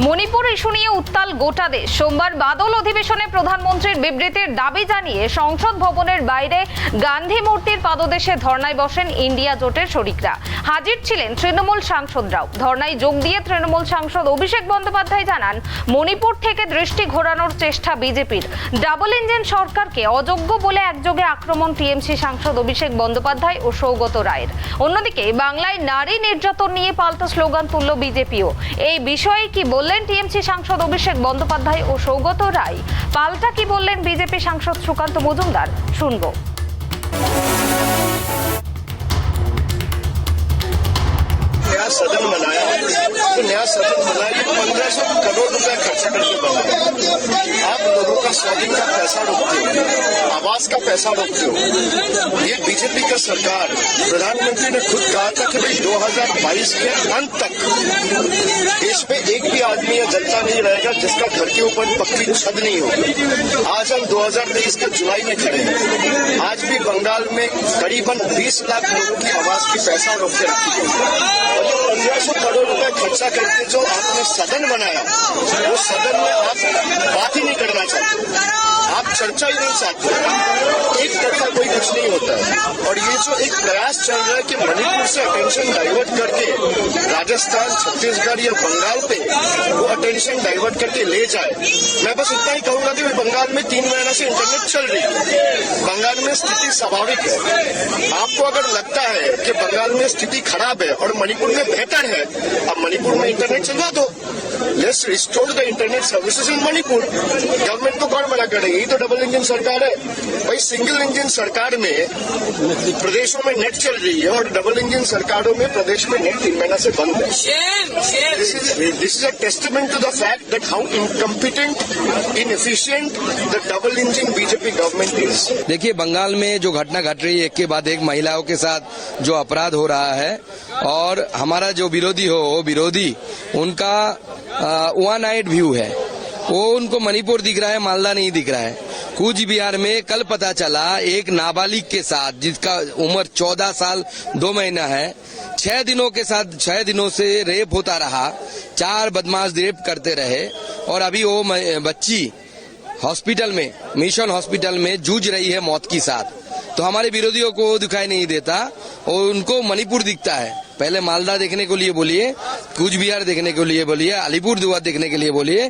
Manipur issue নিয়ে উত্তাল গোটা দেশ। সোমবার বাদল অধিবেশনে প্রধানমন্ত্রীর বিবৃতির দাবি জানিয়ে সংসদ ভবনের বাইরে গান্ধী মূর্তির পাদদেশে ধর্নায় বসেন ইন্ডিয়া জোটের শরিকরা। হাজির ছিলেন তৃণমূল সাংসদরাও। ধর্নায় যোগ দিয়ে তৃণমূল সাংসদ অভিষেক বন্দ্যোপাধ্যায় জানান, মণিপুর থেকে দৃষ্টি ঘোরানোর চেষ্টা বিজেপির। ডাবল ইঞ্জিন সরকারকে অযোগ্য বলে একযোগে আক্রমণ টিএমসি সাংসদ অভিষেক বন্দ্যোপাধ্যায় ও সৌগত রায়ের। অন্যদিকে বাংলায় নারী নির্যাতন নিয়ে পাল্টা স্লোগান তুলল বিজেপিও। এই বিষয়ে কি বললেন টিএমসি সাংসদ অভিষেক বন্দ্যোপাধ্যায় ও সৌগত রায়? পাল্টা কি বললেন বিজেপি সাংসদ সুকান্ত মজুমদার? শুনবো। नया सदन बनाया तो नया सदन बनाया 1500 करोड़ रुपए खर्चा करके बनाया। आप लोगों का स्वाधीन का पैसा रोकते हो, आवास का पैसा रोकते हो। ये बीजेपी का सरकार, प्रधानमंत्री ने खुद कहा था कि भाई 2022 के अंत तक देश में एक भी आदमी या जनता नहीं रहेगा जिसका घर के ऊपर पक्की छत नहीं होगी। आज हम 2023 के जुलाई में खड़े हैं। आज भी बंगाल में करीबन 20 लाख लोगों की आवास की पैसा रोक के रखी गई है। 1500 करोड़ रुपए खर्चा करके जो आपने सदन बनाया, वो सदन में आप बात ही नहीं करना चाहते, आप चर्चा ही नहीं चाहते। एक तरफा कोई कुछ नहीं होता है। और ये जो एक प्रयास चल रहा है कि मणिपुर से अटेंशन डाइवर्ट करके राजस्थान, छत्तीसगढ़ या बंगाल पे वो अटेंशन डाइवर्ट करके ले जाए, मैं बस इतना ही कहूंगा कि बंगाल में 3 महीना से इंटरनेट चल रही है। बंगाल में स्थिति स्वाभाविक है। आपको अगर लगता है कि बंगाल में स्थिति खराब है और मणिपुर में बेहतर है, अब मणिपुर में इंटरनेट चलवा दो। Let's restore the internet services in Manipur. Government को कौन मना करेगी? ये तो डबल इंजन सरकार है भाई। सिंगल इंजन सरकार में प्रदेशों में नेट चल रही है और डबल इंजन सरकारों में प्रदेश में नेट 3 महीना से बंद है। This is a testament to the fact that how incompetent, inefficient the double engine BJP government is. देखिए, बंगाल में जो घटना घट रही है, एक के बाद एक महिलाओं के साथ जो अपराध हो रहा है, और हमारा जो विरोधी हो वो विरोधी, उनका वन आइड व्यू है। वो उनको मणिपुर दिख रहा है, मालदा नहीं दिख रहा है। कूच बिहार में कल पता चला एक नाबालिग के साथ, जिसका उम्र 14 साल 2 महीना है, 6 दिनों से रेप होता रहा। 4 बदमाश रेप करते रहे और अभी वो बच्ची हॉस्पिटल में, मिशन हॉस्पिटल में जूझ रही है मौत के साथ। तो हमारे विरोधियों को दिखाई नहीं देता और उनको मणिपुर दिखता है। पहले मालदा देखने के लिए बोलिए, कूच बिहार देखने के लिए बोलिए, अलीपुर दुआर देखने के लिए बोलिए।